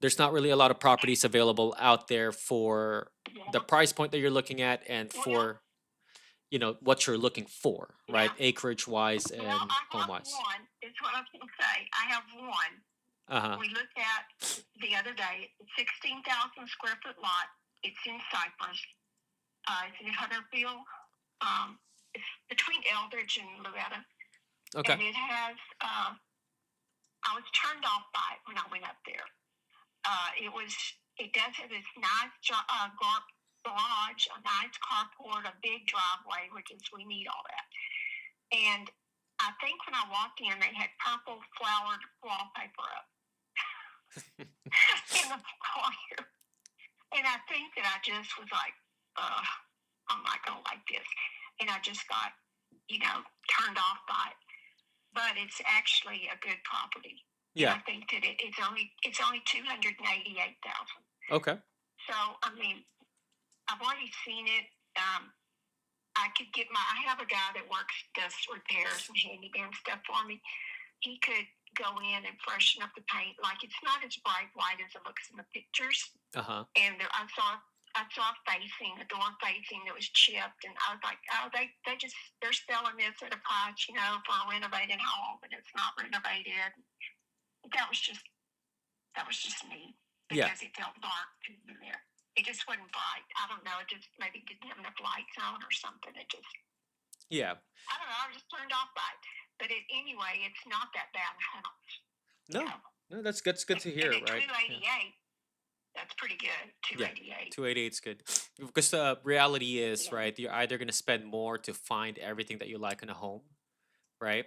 there's not really a lot of properties available out there for the Yeah. price point that you're looking at and Well, for what you're looking for, right? yeah. Acreage wise Well, and I home have wise. one, is what I was going to say. I have one. Uh-huh. We looked at the other day. It's 16,000 square foot lot. It's in Cypress. It's in Huddersfield. It's between Eldridge and Loretta. Okay. And it has, I was turned off by it when I went up there. It does have this nice garage, a nice carport, a big driveway, which is, we need all that. And I think when I walked in, they had purple flowered wallpaper up in the foyer. And I think that I just was like, I'm not going to like this. And I just got, turned off by it. But it's actually a good property. And Yeah. I think that it's only 288,000. Okay. So I mean, I've already seen it. I have a guy that does repairs and handyman stuff for me. He could go in and freshen up the paint. Like, it's not as bright white as it looks in the pictures. Uh-huh. And I saw a door facing that was chipped, and I was like, oh, they're selling this at a price, for a renovated home, and it's not renovated. That was just that was just me, Yeah. because it felt dark in there. It just wasn't bright. I don't know. It just maybe didn't have enough lights on or something. Yeah. I don't know. I was just turned off by it. But anyway, it's not that bad a house, you No. know. No, that's good to And hear, at right? Yeah. 288, that's pretty good. Yeah. 288. 288 is good. Because the reality is, Yeah. right, you're either going to spend more to find everything that you like in a home, right?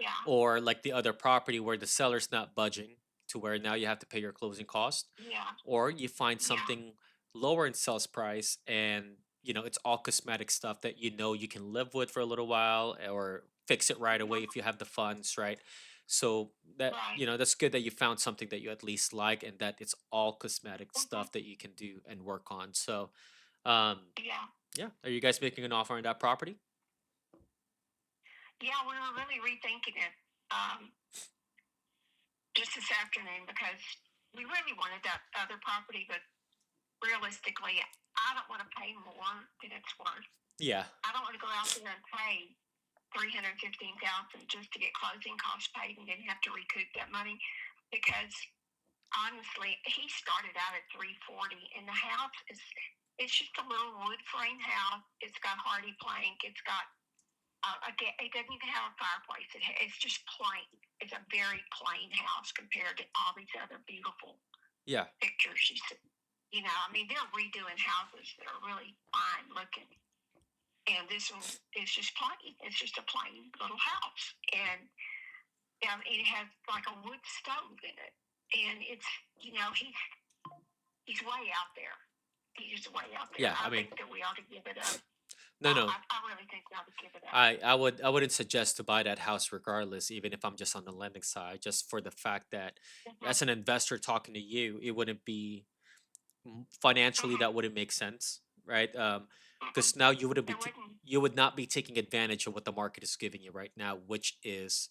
Yeah. Or like the other property where the seller's not budging to where now you have to pay your closing cost, Yeah. or you find Yeah. something lower in sales price and it's all cosmetic stuff that you can live with for a little while or fix it right away if you Yeah. have the funds, right? So that Right. that's good that you found something that you at least like and that it's all cosmetic Hmm. stuff that you can do and work on. So um Yeah. yeah, are you guys making an offer on that property? Yeah. We were really rethinking it, um, just this afternoon, because we really wanted that other property, but realistically, I don't want to pay more than it's worth. Yeah. I don't want to go out there and pay 315,000 just to get closing costs paid and then have to recoup that money, because honestly, he started out at 340, and the house it's just a little wood frame house. It's got hardy plank. It's got it doesn't even have a fireplace. It's just plain. It's a very plain house compared to all these other beautiful Yeah. pictures you see. I mean, they're redoing houses that are really fine looking, and this one is just plain. It's just a plain little house, and it has like a wood stove in it, and it's he's way out there. He's way out there. Yeah, I I mean, think that we ought to give it up. no, no. I really think we ought to give it up. I wouldn't suggest to buy that house regardless, even if I'm just on the lending side, just for the fact that Mm-hmm. as an investor talking to you, it wouldn't be financially Mm-hmm. that wouldn't make sense, right? Mm-hmm. Because now you wouldn't be It wouldn't. you would not be taking advantage of what the market is giving you right now, which is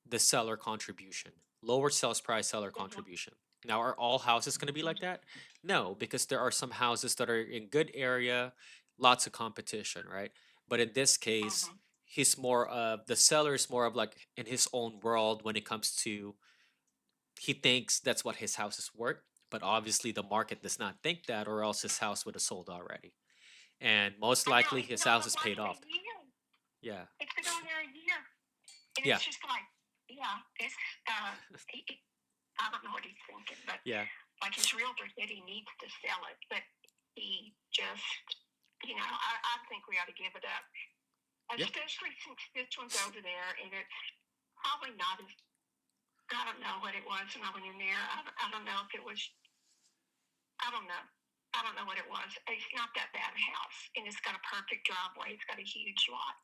the seller contribution, lower sales price seller Mm-hmm. contribution. Now, are all houses going to be like that? No, because there are some houses that are in good area, lots of competition, right? But in this case, Mm-hmm. he's more of the seller is more of like in his own world when it comes to he thinks that's what his house is worth. But obviously, the market does not think that, or else his house would have sold already. And most I know likely, it's his been on house the is paid market a off. year. Yeah, It's been on there a year, and yeah, it's just like, yeah, it's uh, I don't know what he's thinking, but yeah, like, his realtor said he needs to sell it, but he just, I think we ought to give it up, yeah. especially since this one's over there, and it's probably not as, I don't know what it was when I went in there. I don't know if it was, I don't know. I don't know what it was. It's not that bad a house, and it's got a perfect driveway. It's got a huge lot,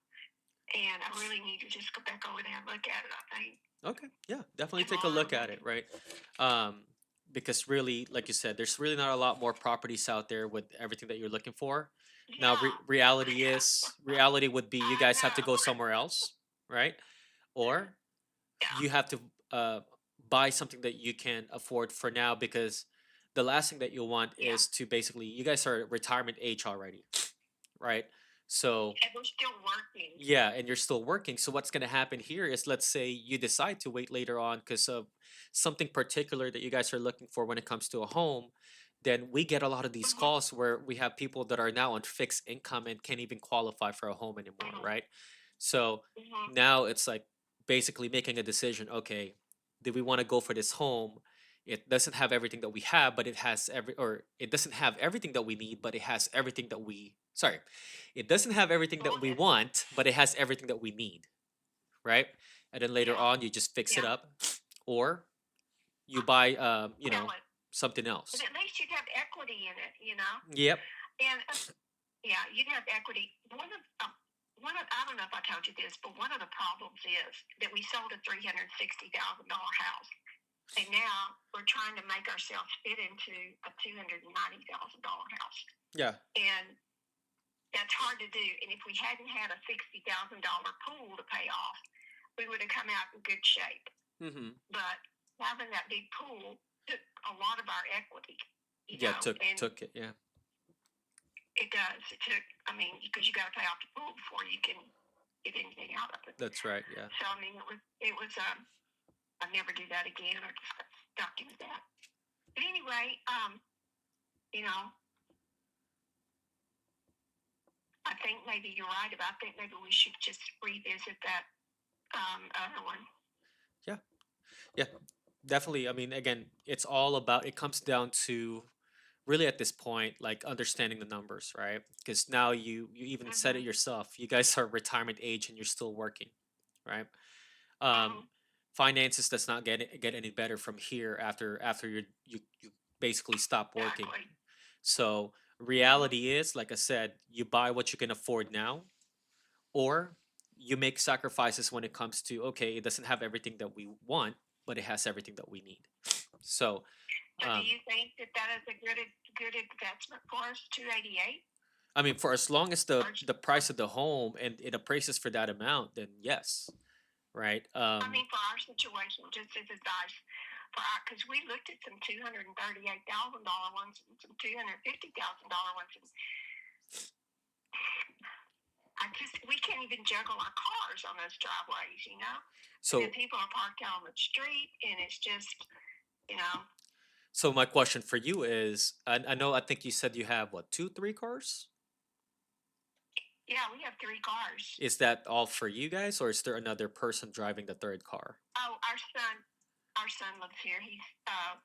and I really need to just go back over there and look at it, I think, Okay, yeah, definitely take a tomorrow look at it, maybe. right? Um, because really, like you said, there's really not a lot more properties out there with everything that you're looking for. Now, Yeah, yeah. reality would be you I guys have to know. go somewhere else, right? Or Yeah. you have to buy something that you can afford for now because the last thing that you want Yeah. is to basically, you guys are at retirement age already, right? So And we're still working. yeah, and you're still working. So what's going to happen here is, let's say you decide to wait later on because of something particular that you guys are looking for when it comes to a home, then we get a lot of these Mm-hmm. calls where we have people that are now on fixed income and can't even qualify for a home anymore, Mm-hmm. right? So Mm-hmm. now it's like basically making a decision, okay, do we want to go for this home? It doesn't have everything that we have, but it has or it doesn't have everything that we need, but it has everything that sorry, it doesn't have everything Go that we ahead. want, but it has everything that we need, right? And then later Yeah. on, you just fix it Yeah. up, or you buy, Sell it. something But else. at least you'd have equity in it, you know? Yep. And yeah, you'd have equity. One of I don't know if I told you this, but one of the problems is that we sold a $360,000 house, and now we're trying to make ourselves fit into a $290,000 house, Yeah. and that's hard to do. And if we hadn't had a $60,000 pool to pay off, we would have come out in good shape. Mm-hmm. But having that big pool took a lot of our equity, Yeah. and Took it. Yeah. it does. It took, I mean, because you got to pay off the pool before you can get anything out of it. That's right. Yeah. So I mean, I'd never do that again. I just got stuck into that. But anyway, you know, I think maybe you're right about. I think maybe we should just revisit that other one. Yeah. Yeah. Definitely. I mean, again, it's all about. It comes down to really at this point, like understanding the numbers, right? Because now you even said it Mm-hmm. yourself. You guys are retirement age and you're still working, right? Mm-hmm. um Finances does not get any better from here after you basically stop working. Exactly. So Mm-hmm. reality is, like I said, you buy what you can afford now, or you make sacrifices when it comes to, okay, it doesn't have everything that we want, but it has everything that we need. So So do um you think that that is a good investment for us? 288. I mean, for as long as Or, the price of the home and it appraises for that amount, then yes, right? I mean, for our situation, just as advice, because we looked at some $238,000 ones and some $250,000 ones, and we can't even juggle our cars on those driveways, and then so people are parked out on the street, and it's just, you know, So my question for you is, I know, I think you said you have what, two, three cars? yeah, we have three cars. Is that all for you guys, or is there another person driving the third car? Oh, our son lives here. He's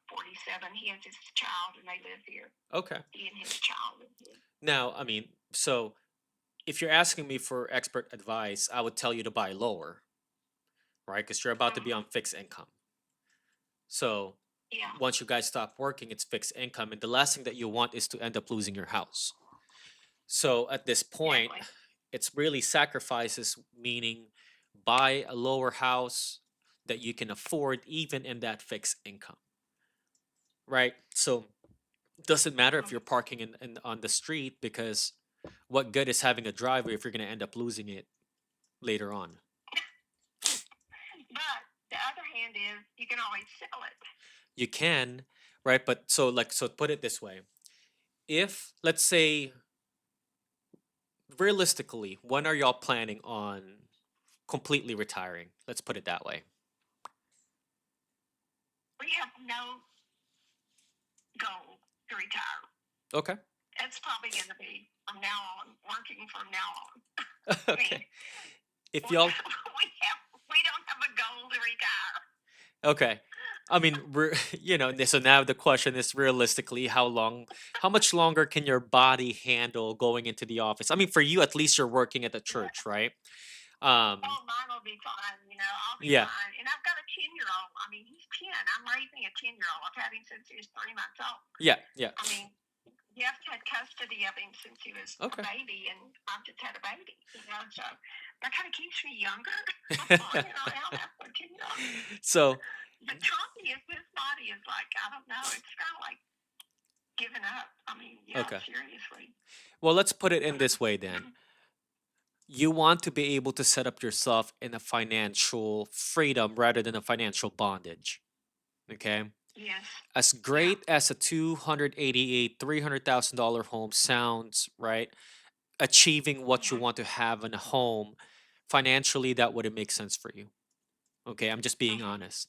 47. He has his child, and they live here. Okay. He and his child live here. Now, I mean, so if you're asking me for expert advice, I would tell you to buy lower, right? Because you're about to be Mm-hmm. on fixed income. So Yeah, once you guys stop working, it's fixed income, and the last thing that you want is to end up losing your house. So at this point, exactly. it's really sacrifices, meaning buy a lower house that you can afford even in that fixed income, right? So it doesn't matter if Mm-hmm. you're parking in on the street, because what good is having a driveway if you're going to end up losing it later on? But the other hand is you can always sell it. You can, right? But so put it this way. If, let's say, realistically, when are y'all planning on completely retiring? Let's put it that way. We have no goal to retire. Okay. It's probably going to be from now on, working from now on. I mean, Okay. If we, y'all we don't have a goal to retire. Okay. I mean, so now the question is, realistically, how much longer can your body handle going into the office? I mean, for you, at least you're working at the church, right? Um, Oh, mine will be fine. I'll be yeah, fine. And I've got a 10-year-old. I mean, he's 10. I'm raising a 10-year-old. I've had him since he was 3 months old. yeah, yeah. I mean, Jeff's had custody of him since he was a Okay. baby, and I've just had a baby. So that kind of keeps me younger. I'll have a 10-year-old. So, But Tommy, his body is like, I don't know. It's kind of like giving up. I mean, okay. seriously. Well, let's put it in this way then. You want to be able to set up yourself in a financial freedom rather than a financial bondage. Okay. Yes. As Yeah. great as a 288, $300,000 home sounds, right? Achieving what you Mm-hmm. want to have in a home, financially, that wouldn't make sense for you. Okay, I'm just being Mm-hmm. honest.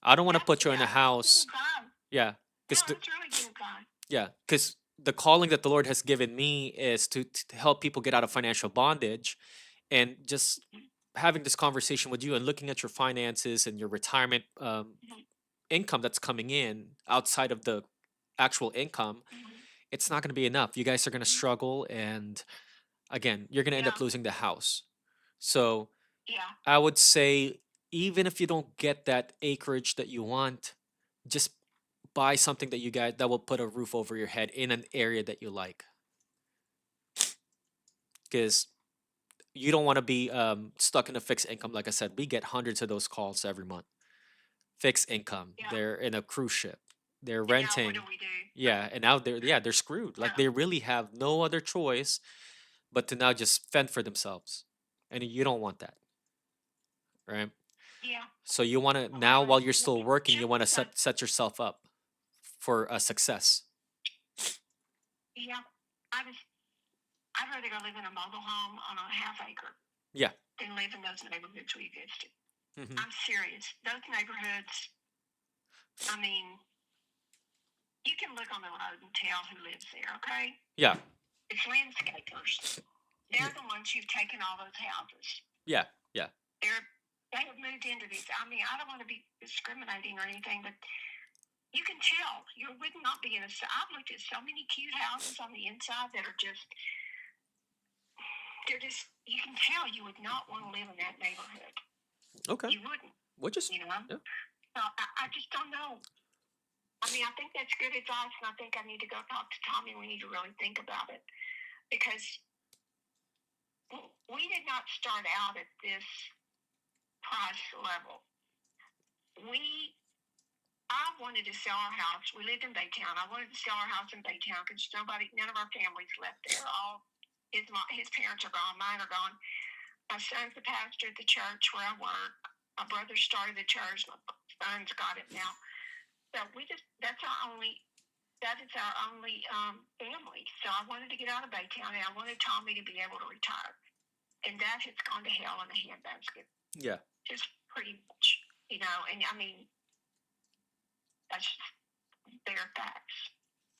I don't want to put you in a Yeah, that's good house. advice. Yeah, No, because that's really good advice. the calling that the Lord has given me is to help people get out of financial bondage, and just Mm-hmm. having this conversation with you and looking at your finances and your retirement Mm-hmm. income that's coming in outside of the actual income, Mm-hmm. it's not going to be enough. You guys are going to Mm-hmm. struggle, and again, you're going to end up Yeah. losing the house. So Yeah. I would say, even if you don't get that acreage that you want, just buy something that you guys that will put a roof over your head in an area that you like, because you don't want to be stuck in a fixed income. Like I said, we get hundreds of those calls every month. Fixed income. Yeah. They're in a cruise ship. They're And now what do renting. we do? Yeah, and now they're screwed. Like, Yeah. they really have no other choice but to now just fend for themselves. And you don't want that, right? Yeah. So you want to, now Well, while you're still it working, you should want be to done. set yourself up for a success. Yeah. I just, I'd rather go live in a mobile home on a half acre Yeah. than live in those neighborhoods we visited. Hmm. I'm serious. Those neighborhoods, I mean, you can look on the road and tell who lives there, okay? Yeah. It's landscapers. Yeah. They're the ones who've taken all those houses. Yeah. Yeah. They're they have moved into these. I mean, I don't want to be discriminating or anything, but you can tell you would not be in a. I've looked at so many cute houses on the inside that are just they're just you can tell you would not want to live in that neighborhood. Okay. You wouldn't, Well, just you know. yeah. So I just don't know. I mean, I think that's good advice, and I think I need to go talk to Tommy. We need to really think about it because we did not start out at this price level. We I wanted to sell our house. We lived in Baytown. I wanted to sell our house in Baytown because none of our families left there. All his parents are gone. Mine are gone. My son's the pastor at the church where I work. My brother started the church. My son's got it now. So that is our only family. So I wanted to get out of Baytown, and I wanted Tommy to be able to retire. And that has gone to hell in a handbasket. Yeah. Just pretty much, And I mean, that's bare facts.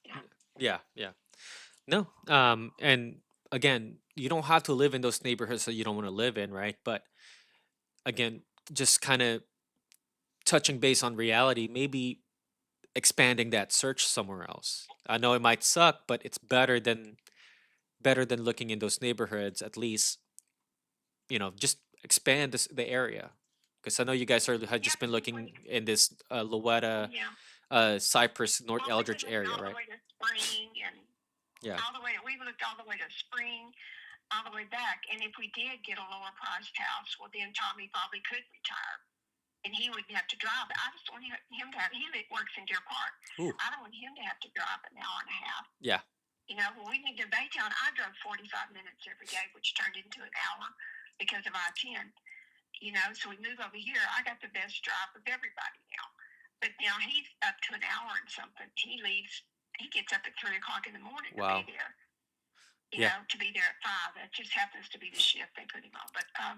Yeah. Yeah. Yeah. No. And again, you don't have to live in those neighborhoods that you don't want to live in, right? But again, just kind of touching base on reality, maybe expanding that search somewhere else. I know it might suck, but it's better than looking in those neighborhoods. At least, just expand the area. Because I know you guys have Yeah, just been because looking in this Lowetta, yeah. Cypress, North Well, we've been Eldridge looking area, all the right? way to spring and Yeah. we've looked all the way to spring, all the way back. And if we did get a lower priced house, well, then Tommy probably could retire and he wouldn't have to drive. I just want him to have, works in Deer Park. Ooh. I don't want him to have to drive an hour and a half. Yeah. When we moved to Baytown, I drove 45 minutes every day, which turned into an hour because of I-10. So we moved over here. I got the best drive of everybody now. But now he's up to an hour and something. He gets up at 3 o'clock in the morning to be Wow. there, Yeah. to be there at 5. That just happens to be the shift they put him on. But I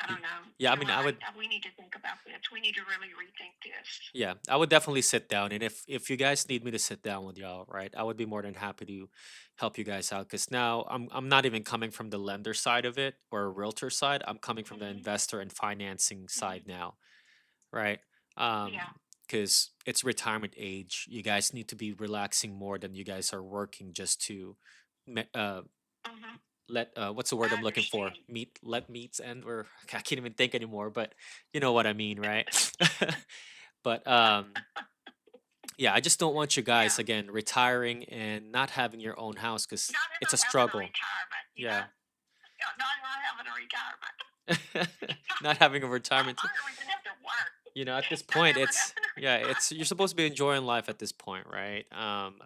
Y- don't know. Yeah. I You're mean, I right. would. We need to think about this. We need to really rethink this. Yeah, I would definitely sit down, and if you guys need me to sit down with y'all, right, I would be more than happy to help you guys out. Because now I'm not even coming from the lender side of it or a realtor side. I'm coming from the Mm-hmm. investor and financing side Mm-hmm. now, right? Um, Yeah. because it's retirement age. You guys need to be relaxing more than you guys are working just to me- uh Mm-hmm. let what's the word I I'm looking for? understand. Let meets end, or I can't even think anymore, but you know what I mean, right? But yeah, I just don't want you guys, Yeah. again, retiring and not having your own house, because Not it's ever a having a struggle. retirement, Yeah. Not ever having a retirement. Not having a How retirement. long are we going to have to work? At this Not point, ever it's having a yeah, it's you're retirement. supposed to be enjoying life at this point, right? And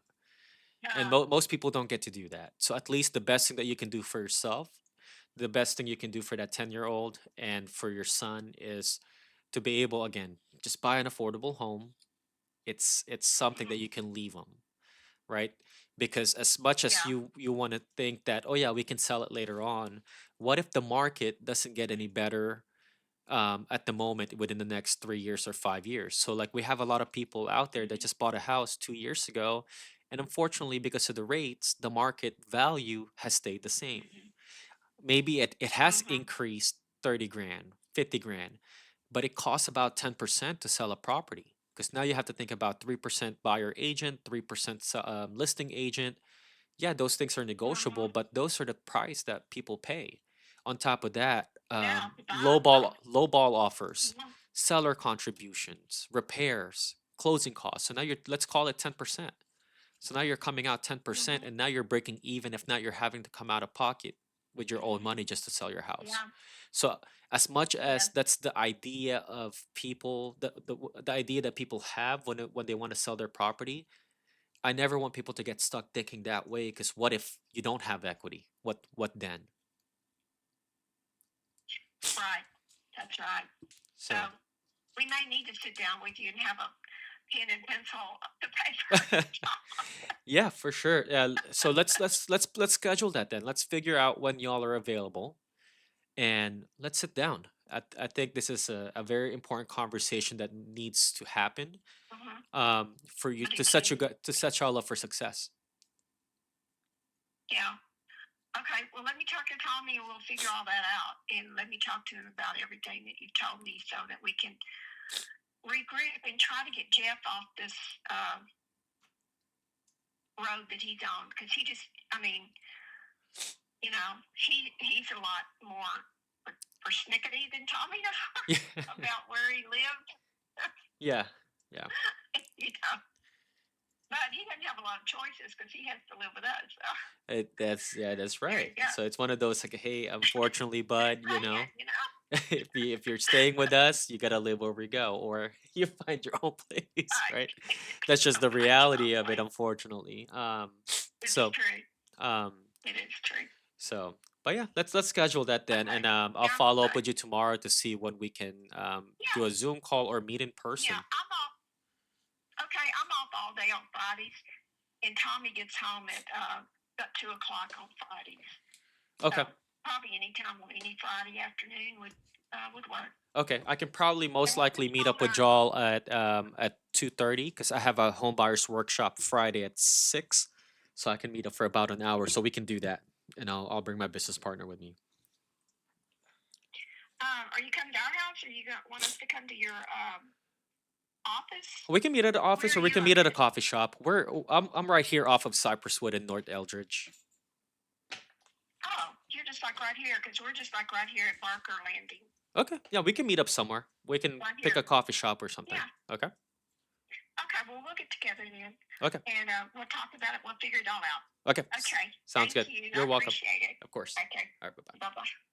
Yeah. most people don't get to do that. So at least the best thing that you can do for yourself, the best thing you can do for that 10-year-old and for your son, is to be able, again, just buy an affordable home. It's something that Mm-hmm. you can leave them, right? Because as much as Yeah. you want to think that, oh yeah, we can sell it later on, what if the market doesn't get any better at the moment within the next 3 years or 5 years? So like we have a lot of people out there that Mm-hmm. just bought a house 2 years ago, and unfortunately, because of the rates, the market value has stayed the same. Mm-hmm. Maybe it has Mm-hmm. increased 30 grand, 50 grand, but it costs about 10% to sell a property. Because now you have to think about 3% buyer agent, 3% listing agent. Yeah, those things are negotiable, Mm-hmm. but those are the price that people pay. On top of that, Yeah. To buy a low ball offers, home. seller contributions, repairs, closing costs. So now you're, let's call it 10%. So now you're coming out 10%, Mm-hmm. and now you're breaking even. If not, you're having to come out of pocket with your own Mm-hmm. money just to sell your house. Yeah. So as much as Yeah. that's the idea of people, the idea that people have when they want to sell their property, I never want people to get stuck thinking that way. Because what if you don't have equity? What then? Right. That's right. So So we may need to sit down with you and have a pen and pencil to paper. yeah, for sure. Yeah. So let's schedule that then. Let's figure out when y'all are available, and let's sit down. I think this is a very important conversation that needs to happen, Mm-hmm. for you I do to too. to set y'all up for success. Yeah. Okay. Well, let me talk to Tommy and we'll figure all that out. And let me talk to him about everything that you told me so that we can regroup and try to get Jeff off this uh, road that he's on because he just, I mean, he's a lot more persnickety than Tommy Yeah. about where he lived. Yeah. Yeah. you know, but he doesn't have a lot of choices because he has to live with us. So That's yeah, that's there right. you go. So it's one of those like, hey, unfortunately, bud, Man, if you're staying with us, you gotta live where we go, or you find your own place, right. right? That's just the Find your reality own of it, place. unfortunately. It's So, true. um, It is true. but yeah, let's schedule that then, Okay. and I'll Sounds follow up good. with you tomorrow to see when we can Yeah. do a Zoom call or meet in Yeah. person. I'm off. Okay. I'm off all day on Fridays, and Tommy gets home at about 2 o'clock on Fridays. So Okay. probably any time on any Friday afternoon would work. Okay, I can probably And most we'll likely just meet phone up with our. Joel at 2:30 because I have a home buyers workshop Friday at 6, so I can meet up for about an hour. So we can do that, and I'll bring my business partner with me. Are you coming to our house, or you want us to come to your office? We can meet at the Where office, are or we you can meet at a located? coffee shop. I'm right here off of Cypress Wood in North Eldridge. Oh, you're just like right here, because we're just like right here at Barker Landing, Okay, yeah, we can meet up somewhere. We can right pick here. a coffee shop or something. Yeah. Okay. Okay. Well, we'll get together then, Okay. and we'll talk about it. We'll figure it all out. Okay. Okay. Sounds Thank good. you. I You're welcome. appreciate it. Of course. Okay. All right. Bye bye. Bye bye.